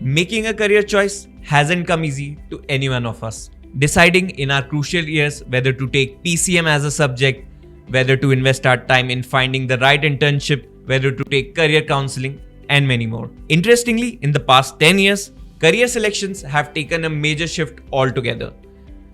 Making a career choice hasn't come easy to any one of us. Deciding in our crucial years whether to take PCM as a subject, whether to invest our time in finding the right internship, whether to take career counseling, and many more. Interestingly, in the past 10 years, career selections have taken a major shift altogether.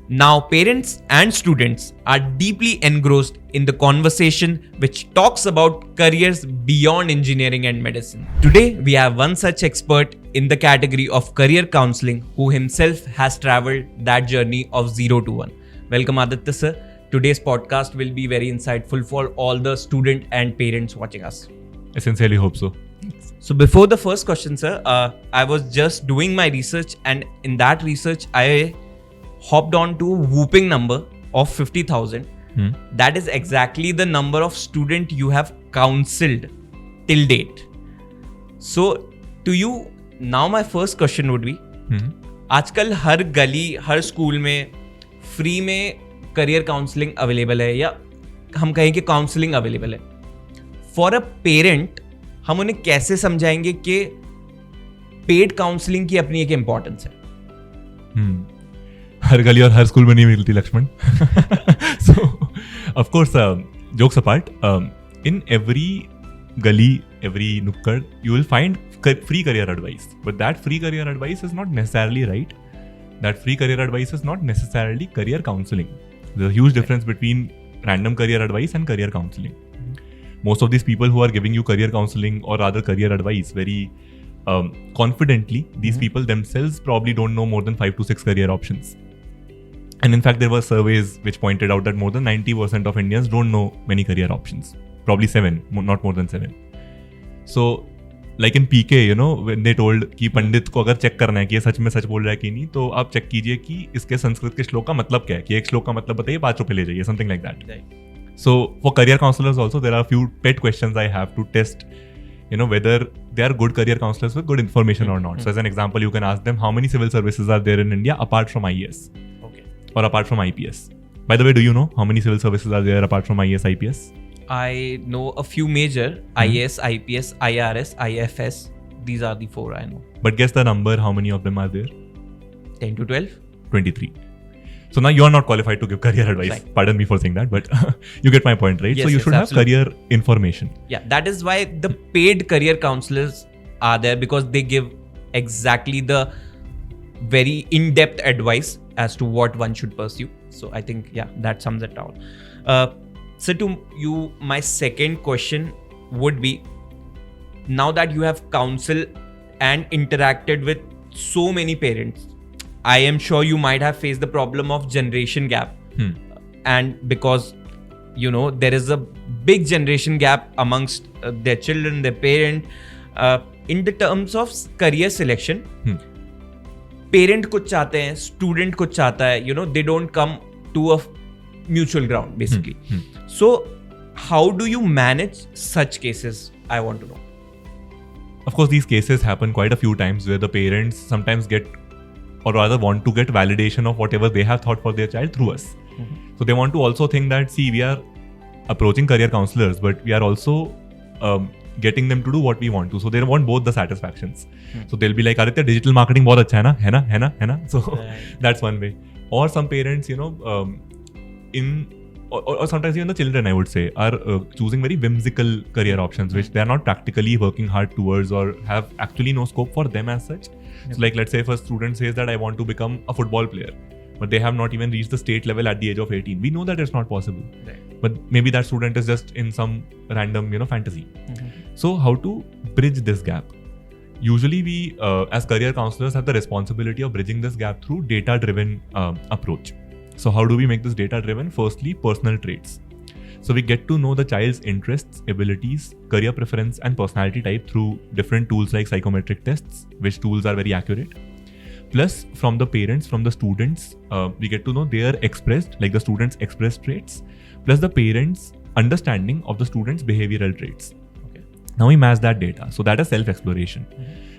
Now, parents and students are deeply engrossed in the conversation which talks about careers beyond engineering and medicine. Today, we have one such expert in the category of career counseling who himself has traveled that journey of 0 to 1. Welcome, Aditya sir. Today's podcast will be very insightful for all the student and parents watching us. I sincerely hope so. So before the first question, sir, I was just doing my research, and in that research, I hopped on to a whooping number of 50,000. That is exactly the number of students you have counseled till date. So to you, now my first question would be, आजकल हर गली, हर school में free में career counselling available है, या हम कहें कि counselling available है. फॉर अ पेरेंट हम उन्हें कैसे समझाएंगे कि पेड काउंसलिंग की अपनी एक इम्पोर्टेंस है. हर गली और हर स्कूल में नहीं मिलती Lakshman. So of course, jokes apart, in every gully, every nukkad, you will find free career advice. But that free career advice is not necessarily right. That free career advice is not necessarily career counseling. There's a huge difference between random career advice and career counseling. Most of these people who are giving you career counseling or rather career advice very confidently, these people themselves probably don't know more than 5 to 6 career options. And in fact, there were surveys which pointed out that more than 90% of Indians don't know many career options. Probably 7, not more than 7. So, like in PK, you know, when they told कि पंडित को अगर check करना है कि ये सच में सच बोल रहा है कि नहीं, तो आप चेक कीजिए कि इसके संस्कृत के श्लोक का मतलब क्या है, कि एक श्लोक का मतलब बताइए, 5 रुपए ले जाइए, something like that. So, for career counselors also, there are a few pet questions I have to test, you know, whether they are good career counselors with good information or not. So, as an example, you can ask them, how many civil services are there in India apart from IAS? Or apart from IPS? By the way, do you know how many civil services are there apart from IAS, IPS? I know a few major, IAS, IPS, IRS, IFS. These are the 4 I know. But guess the number, how many of them are there? 10 to 12? 23. So now you are not qualified to give career advice. Right. Pardon me for saying that, but you get my point, right? Yes, so you should absolutely have career information. Yeah, that is why the paid career counselors are there, because they give exactly the very in-depth advice as to what one should pursue. So I think, yeah, that sums it all. So to you, my second question would be, now that you have counseled and interacted with so many parents, I am sure you might have faced the problem of generation gap. And because, you know, there is a big generation gap amongst their children, their parent, in the terms of career selection. Parent कुछ चाहते हैं, student कुछ चाहता है, you know, they don't come to a mutual ground basically. So how do you manage such cases? I want to know. Of course, these cases happen quite a few times where the parents sometimes get, or rather want to get validation of whatever they have thought for their child through us. So they want to also think that, see, we are approaching career counselors, but we are also getting them to do what we want to. So they want both the satisfactions. So they'll be like, Aditya, digital marketing बहुत अच्छा है ना. So that's one way. Or some parents, you know, or sometimes even the children, I would say, are choosing very whimsical career options, which they are not practically working hard towards or have actually no scope for them as such. So like, let's say if a student says that I want to become a football player, but they have not even reached the state level at the age of 18. We know that it's not possible. Right. But maybe that student is just in some random, you know, fantasy. So how to bridge this gap? Usually we, as career counselors, have the responsibility of bridging this gap through data-driven approach. So how do we make this data-driven? Firstly, personal traits. So we get to know the child's interests, abilities, career preference, and personality type through different tools like psychometric tests, which tools are very accurate. Plus, from the parents, from the students, we get to know their expressed, like the students' expressed traits, plus the parents' understanding of the students' behavioral traits. Okay. Now we match that data. So that is self-exploration.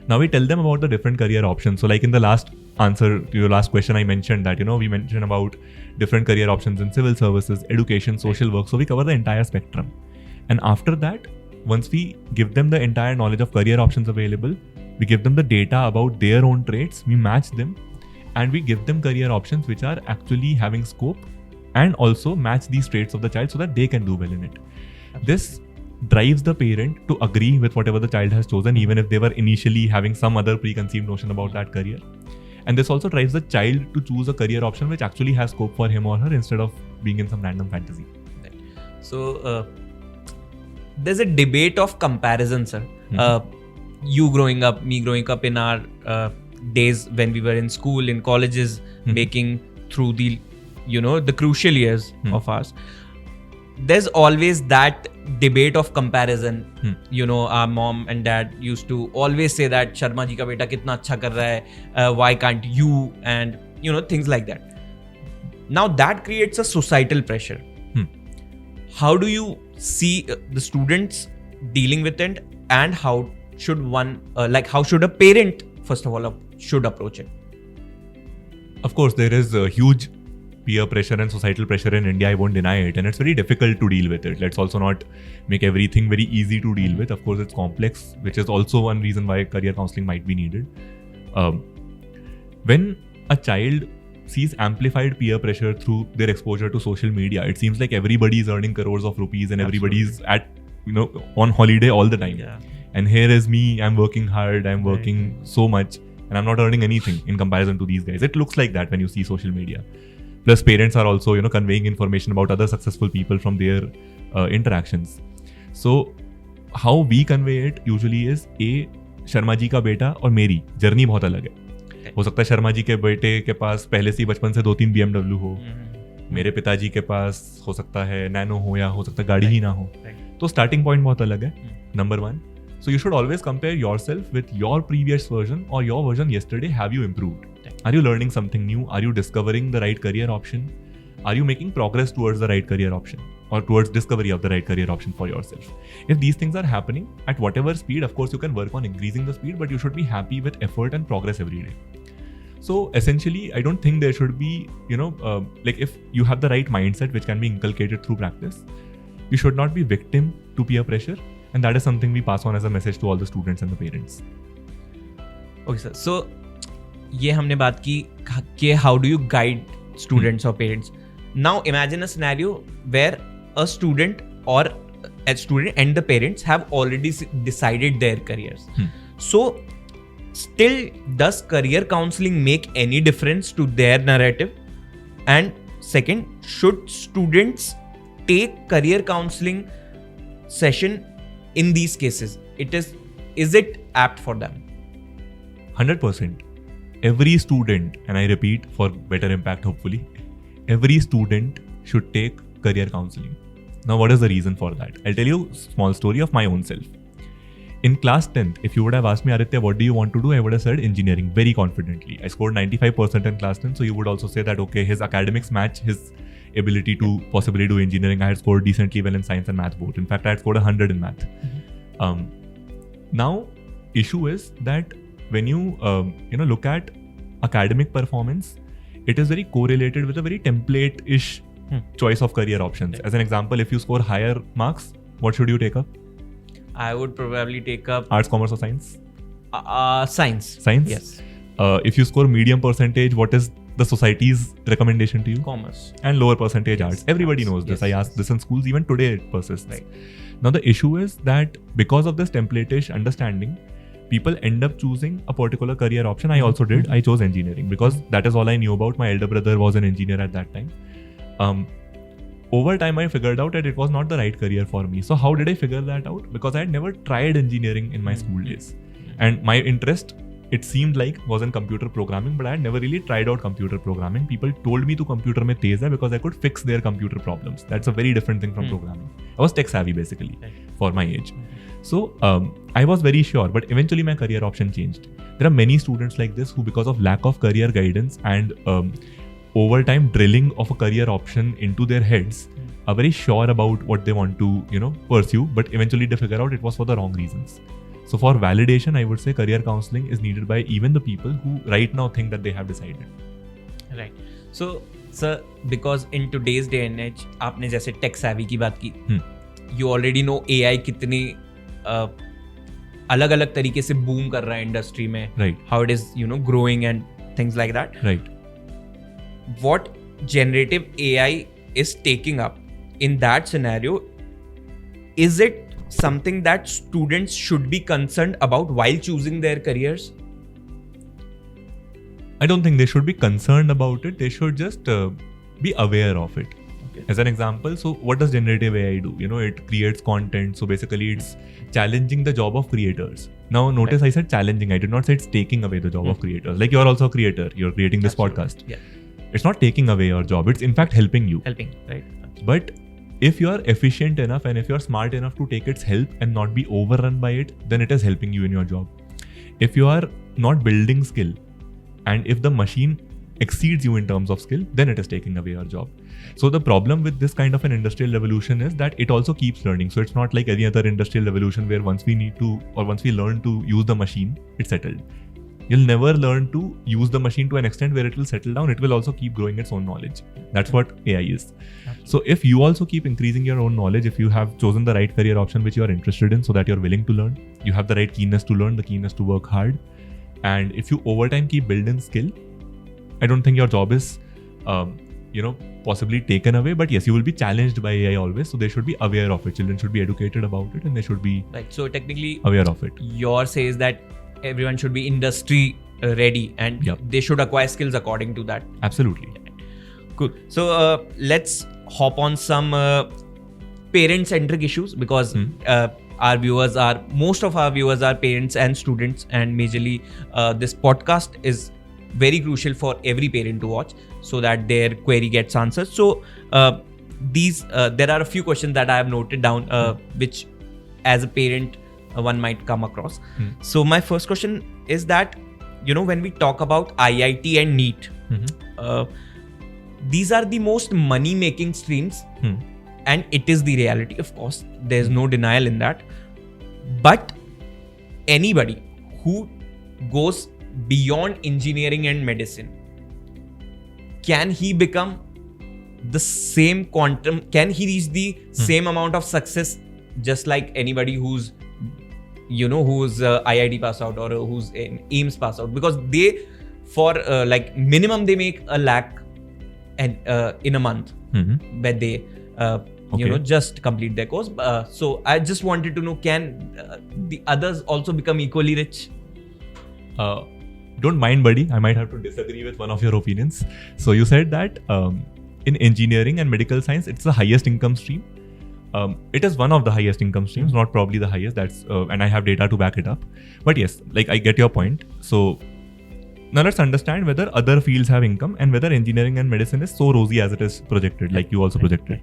Now we tell them about the different career options. So like in the last answer to your last question, I mentioned that, we mentioned about different career options in civil services, education, social work. So we cover the entire spectrum. And after that, once we give them the entire knowledge of career options available, we give them the data about their own traits, we match them, and we give them career options which are actually having scope, and also match these traits of the child so that they can do well in it. This drives the parent to agree with whatever the child has chosen, even if they were initially having some other preconceived notion about that career. And this also drives the child to choose a career option which actually has scope for him or her instead of being in some random fantasy. So there's a debate of comparison, sir. You growing up, me growing up in our days when we were in school, in colleges, making through the, the crucial years of ours. There's always that debate of comparison. Our mom and dad used to always say that Sharma ji ka beta kitna acha kar raha hai, why can't you, and things like that. Now that creates a societal pressure. How do you see the students dealing with it, and how should how should a parent first of all should approach it? Of course, there is a huge peer pressure and societal pressure in India, I won't deny it, and it's very difficult to deal with it. Let's also not make everything very easy to deal with. Of course, it's complex, which is also one reason why career counselling might be needed. When a child sees amplified peer pressure through their exposure to social media, it seems like everybody is earning crores of rupees and everybody's at on holiday all the time. Yeah. And here is me, I'm working hard, I'm working so much, and I'm not earning anything in comparison to these guys. It looks like that when you see social media. Plus, parents are also, conveying information about other successful people from their interactions. So, how we convey it usually is Sharma ji का बेटा और मेरी journey बहुत अलग है. हो सकता है शर्मा जी के बेटे के पास पहले से ही बचपन से 2-3 BMW हो, मेरे पिताजी के पास हो सकता है नैनो हो या हो सकता है गाड़ी ही ना हो. तो स्टार्टिंग पॉइंट बहुत अलग है, number 1. So you should always compare yourself with your previous version or your version yesterday. Have you improved? Are you learning something new? Are you discovering the right career option? Are you making progress towards the right career option or towards discovery of the right career option for yourself? If these things are happening at whatever speed, of course you can work on increasing the speed, but you should be happy with effort and progress every day. So essentially, I don't think there should be, like if you have the right mindset which can be inculcated through practice, you should not be victim to peer pressure. And that is something we pass on as a message to all the students and the parents. Okay, sir. So, ये हमने बात की कि how do you guide students or parents. Now, imagine a scenario where a student and the parents have already decided their careers. So, still, does career counseling make any difference to their narrative? And second, should students take career counseling session in these cases? Is it apt for them? 100%. Every student, and I repeat for better impact hopefully, every student should take career counseling. Now what is the reason for that? I'll tell you a small story of my own self. In class 10th, if you would have asked me, Aditya, what do you want to do? I would have said engineering very confidently. I scored 95% in class 10, so you would also say that, okay, his academics match his ability to possibly do engineering. I had scored decently well in science and math both. In fact, I had scored 100 in math. Now, issue is that when you look at academic performance, it is very correlated with a very template-ish choice of career options. As an example, if you score higher marks, what should you take up? I would probably take up arts, commerce, or science. Science. Science. Yes. If you score medium percentage, what is the society's recommendation to you? Commerce. And lower percentage arts. Everybody knows this. Yes. I asked this in schools. Even today it persists. Right. Now the issue is that because of this template-ish understanding, people end up choosing a particular career option. I also did. I chose engineering because that is all I knew about. My elder brother was an engineer at that time. Over time, I figured out that it was not the right career for me. So how did I figure that out? Because I had never tried engineering in my school days. And my interest, it seemed like, was in computer programming, but I had never really tried out computer programming. People told me to computer mein tez hai because I could fix their computer problems. That's a very different thing from programming. I was tech savvy basically for my age. So I was very sure, but eventually my career option changed. There are many students like this who, because of lack of career guidance and over time drilling of a career option into their heads, are very sure about what they want to, pursue, but eventually they figure out it was for the wrong reasons. So for validation, I would say career counseling is needed by even the people who right now think that they have decided. Right. So, sir, because in today's day and age, आपने जैसे tech savvy की बात की, you already know AI कितनी अलग अलग तरीके से बूम कर रहा है इंडस्ट्री में, how it is growing and things like that, right. what generative AI is taking up in that scenario, is it something that students should be concerned about while choosing their careers? I don't think they should be concerned about it. They should just be aware of it. Okay. As an example, so what does generative AI do? It creates content. So basically, it's challenging the job of creators. Now, notice I said challenging. I did not say it's taking away the job of creators. Like, you're also a creator. You're creating this podcast. Yeah. It's not taking away your job. It's in fact helping you. Helping, right. But if you are efficient enough and if you are smart enough to take its help and not be overrun by it, then it is helping you in your job. If you are not building skill and if the machine exceeds you in terms of skill, then it is taking away your job. So the problem with this kind of an industrial revolution is that it also keeps learning. So it's not like any other industrial revolution where once we learn to use the machine, it's settled. You'll never learn to use the machine to an extent where it will settle down. It will also keep growing its own knowledge. That's what AI is. Absolutely. So if you also keep increasing your own knowledge, if you have chosen the right career option which you are interested in so that you're willing to learn, you have the right keenness to learn, the keenness to work hard, and if you over time keep building skill, I don't think your job is possibly taken away, but yes, you will be challenged by AI always. So they should be aware of it. Children should be educated about it and they should be so technically aware of it. Your says that everyone should be industry ready and they should acquire skills according to that. Absolutely. Cool. So let's hop on some parent centric issues because most of our viewers are parents and students, and majorly this podcast is very crucial for every parent to watch so that their query gets answered. So there are a few questions that I have noted down which as a parent one might come across. So my first question is that when we talk about IIT and NEET, these are the most money making streams and it is the reality. Of course, there's no denial in that, but anybody who goes beyond engineering and medicine, can he become the same quantum, can he reach the same amount of success just like anybody who's who's IIT pass out or who's in AIMS pass out? Because they for like minimum they make $1 lakh and in a month when they just complete their course. So I just wanted to know, can the others also become equally rich? Don't mind, buddy, I might have to disagree with one of your opinions. So you said that in engineering and medical science it's the highest income stream. It is one of the highest income streams, not probably the highest. That's and I have data to back it up. But yes, like I get your point. So now let's understand whether other fields have income and whether engineering and medicine is so rosy as it is projected, like you also projected.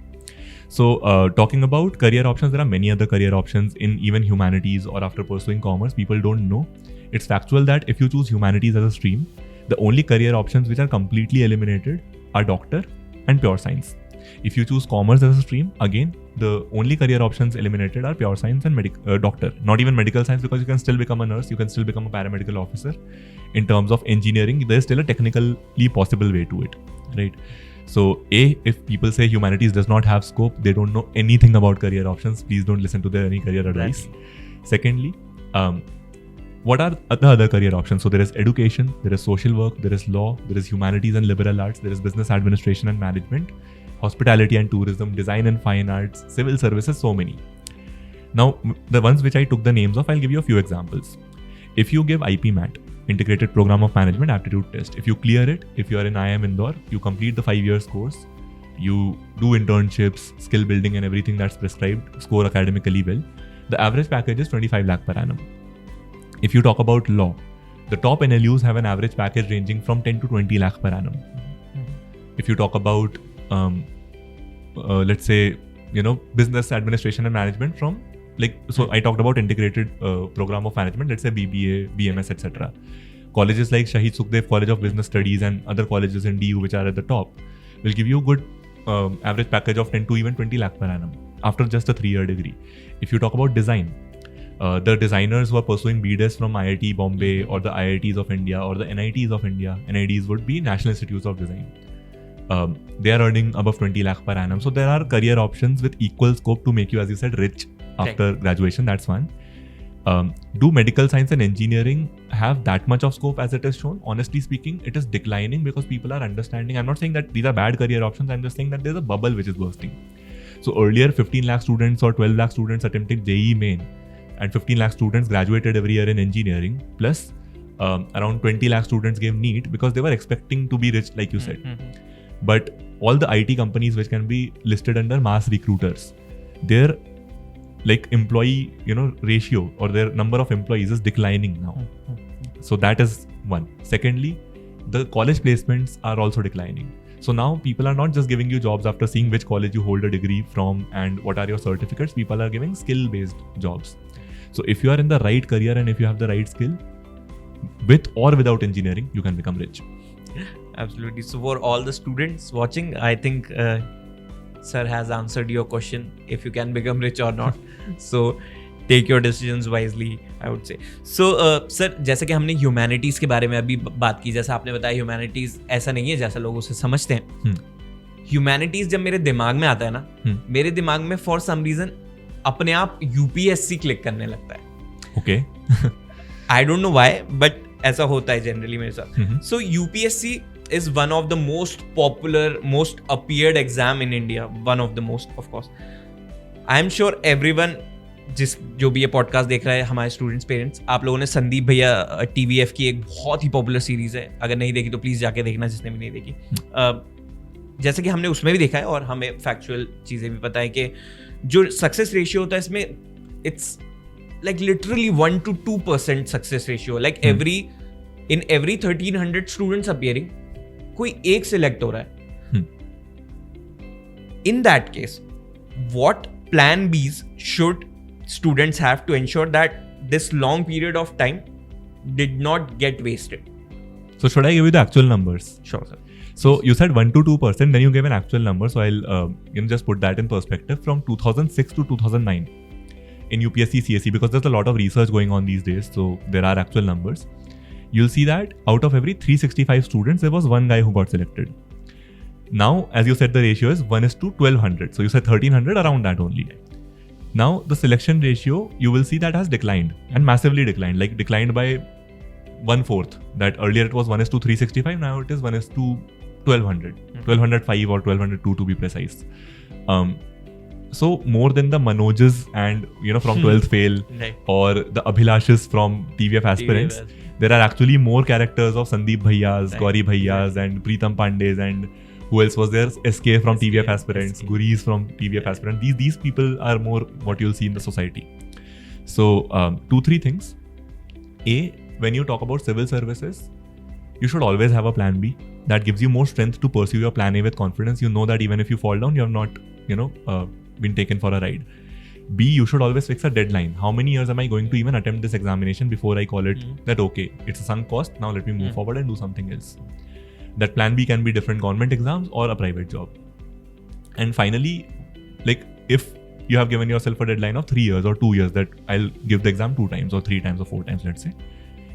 So talking about career options, there are many other career options in even humanities or after pursuing commerce. People don't know. It's factual that if you choose humanities as a stream, the only career options which are completely eliminated are doctor and pure science. If you choose commerce as a stream, again, the only career options eliminated are pure science and doctor. Not even medical science, because you can still become a nurse, you can still become a paramedical officer. In terms of engineering, there is still a technically possible way to it, right? So if people say humanities does not have scope, they don't know anything about career options. Please don't listen to their any career advice. Secondly, what are the other career options? So there is education, there is social work, there is law, there is humanities and liberal arts, there is business administration and management, hospitality and tourism, design and fine arts, civil services, so many. Now, the ones which I took the names of, I'll give you a few examples. If you give IPMAT, Integrated Program of Management Aptitude Test, if you clear it, if you are in IIM Indore, you complete the 5 years course, you do internships, skill building and everything that's prescribed, score academically well, the average package is 25 lakh per annum. If you talk about law, the top NLUs have an average package ranging from 10 to 20 lakh per annum. If you talk about, let's say, business administration and management from, so I talked about integrated program of management, let's say BBA, BMS, etc. Colleges like Shahid Sukhdev College of Business Studies and other colleges in DU which are at the top will give you a good average package of 10 to even 20 lakh per annum after just a 3-year degree. If you talk about design, the designers who are pursuing BDES from IIT Bombay or the IITs of India or the NITs of India, NIDs would be National Institutes of Design. They are earning above 20 lakh per annum. So there are career options with equal scope to make you, as you said, rich after graduation. That's one. Do medical science and engineering have that much of scope as it is shown? Honestly speaking, it is declining because people are understanding. I'm not saying that these are bad career options. I'm just saying that there's a bubble which is bursting. So earlier, 15 lakh students or 12 lakh students attempted JEE main, and 15 lakh students graduated every year in engineering. Plus, around 20 lakh students gave NEET because they were expecting to be rich, like you said. But all the IT companies which can be listed under mass recruiters, their like employee ratio or their number of employees is declining now. So that is one. Secondly, the college placements are also declining. So now people are not just giving you jobs after seeing which college you hold a degree from and what are your certificates. People are giving skill-based jobs. So if you are in the right career and if you have the right skill, with or without engineering, you can become rich. Absolutely. So for all the students watching, I think sir has answered your question if you can become rich or not. So take your decisions wisely, I would say. So sir, जैसे कि हमने humanities के बारे में अभी बात की, जैसा आपने बताया ह्यूमैनिटीज ऐसा नहीं है जैसा लोग उसे समझते हैं. ह्यूमैनिटीज जब मेरे दिमाग में आता है ना, मेरे दिमाग में फॉर सम रीजन अपने आप यूपीएससी क्लिक करने लगता है. Okay. I don't know why, but ऐसा होता है जनरली मेरे साथ. सो UPSC is one of the most popular, most appeared exam in India. One of the most, of course. I am sure everyone, जो भी ये पॉडकास्ट देख रहा है, हमारे स्टूडेंट्स, पेरेंट्स, आप लोगों ने संदीप भैया TVF की एक बहुत ही पॉपुलर सीरीज है, अगर नहीं देखी तो प्लीज़ जाके देखना जिसने भी नहीं देखी. जैसे कि हमने उसमें भी देखा है और हमें फैक्चुअल चीज़ें भी पता है कि जो सक्सेस रेशियो होता है इसमें, it's like literally 1 to 2% success ratio. Like in every 1300 students appearing कोई एक सिलेक्ट हो रहा है. In that case, what plan Bs should students have to ensure that this long period of time did not get wasted? So should I give you the actual numbers? Sure, sir. So you said 1 to 2%, then you gave an actual number. So I'll just put that in perspective. From 2006 to 2009 in UPSC CSE, because there's a lot of research going on these days, so there are actual numbers. You'll see that out of every 365 students, there was one guy who got selected. Now, as you said, the ratio is 1 to 1200. So you said 1300, around that only. Now, the selection ratio, you will see that has declined and massively declined, like declined by 1/4. That earlier it was 1 to 365, now it is 1 to 1200, 1205 or 1202 to be precise. So more than the Manojs and from 12th fail or the Abhilashis from TVF aspirants, there are actually more characters of Sandeep Bhaiyas, Gauri Bhaiyas and Preetam Pande's, and who else was there? SK from TVF aspirants, Guris from TVF aspirants. These people are more what you'll see in the society. So 2-3 things. A, when you talk about civil services, you should always have a plan B. That gives you more strength to pursue your plan A with confidence. You know that even if you fall down, you have not, been taken for a ride. B, you should always fix a deadline. How many years am I going to even attempt this examination before I call it that, okay, it's a sunk cost, now let me move forward and do something else. That plan B can be different government exams or a private job. And finally, like if you have given yourself a deadline of 3 years or 2 years that I'll give the exam 2 times or 3 times or 4 times, let's say,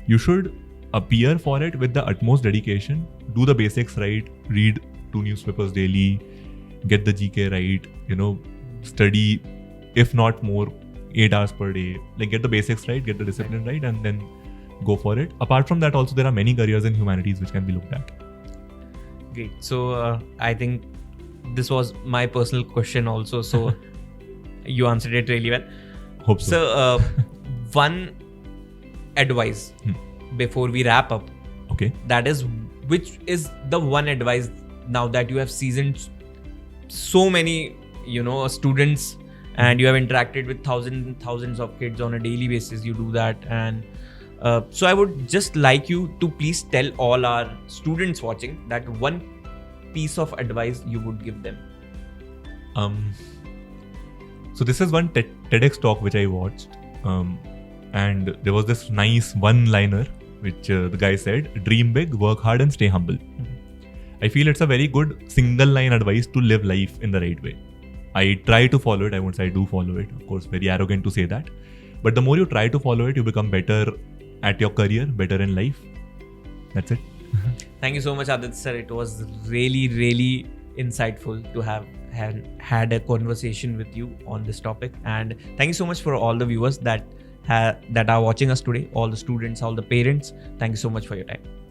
you should appear for it with the utmost dedication, do the basics right, read 2 newspapers daily, get the GK right, study, if not more, 8 hours per day, like get the basics right, get the discipline right, and then go for it. Apart from that, also there are many careers in humanities which can be looked at. Great. So I think this was my personal question also, so you answered it really well. Hope so. So one advice before we wrap up, okay, that is, which is the one advice now that you have seasoned so many students and you have interacted with thousands of kids on a daily basis, you do that, and so I would just like you to please tell all our students watching that one piece of advice you would give them. So this is one TEDx talk which I watched, and there was this nice one-liner which the guy said, dream big, work hard and stay humble. I feel it's a very good single line advice to live life in the right way. I try to follow it. I won't say I do follow it. Of course, very arrogant to say that. But the more you try to follow it, you become better at your career, better in life. That's it. Thank you so much, Aditya sir. It was really, really insightful to have had a conversation with you on this topic. And thank you so much for all the viewers that that are watching us today, all the students, all the parents. Thank you so much for your time.